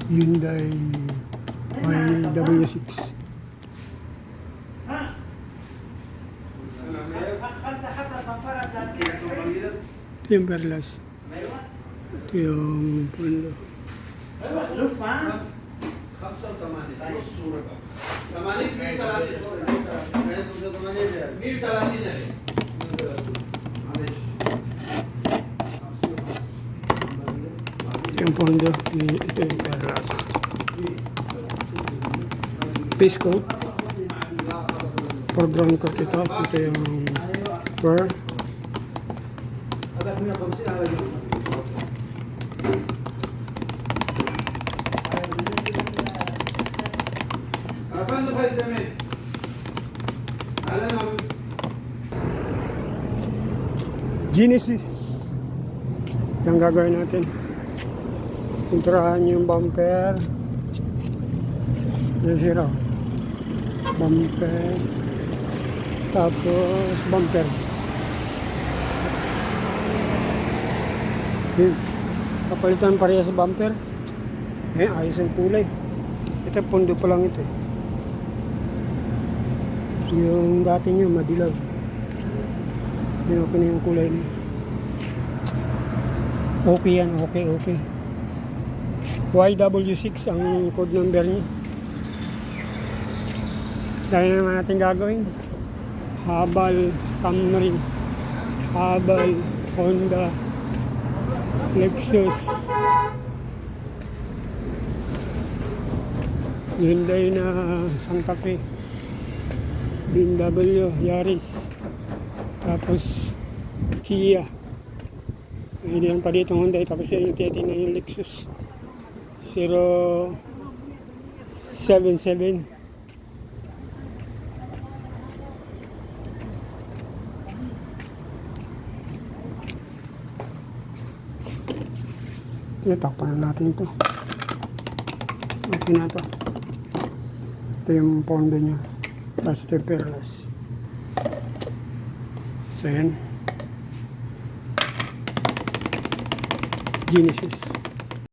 Hyundai W6. Ito yung perlas. Ito yung pundo. Ito yung pundo. Ito yung perlas. Face coat. Foreground coat ito. Ito yung fur. Genesis. Ito ang gagawin natin. Pinturahan yung bumper. Yan siya. Bumper. Tapos bumper. Yun. Kapalitan pareha sa bumper. Ayos ang kulay. Ito pundo pa lang ito. Yung dati nyo madilaw. Yan, okay na yung kulay niya. Okay yan, okay. YW6 ang code number niya. Dahil naman natin gagawin. Habal, Camry, Habal, Honda, Lexus, Hyundai na Santa Fe, BMW, Yaris, tapos Kia. Hindi yan pa dito Hyundai, tapos yan yung tiyatin na yung Lexus 077. Takpan na natin ito. Okay na ito. Ito yung pondo niya. Tapos ito yung perlas. So yan. Genesis.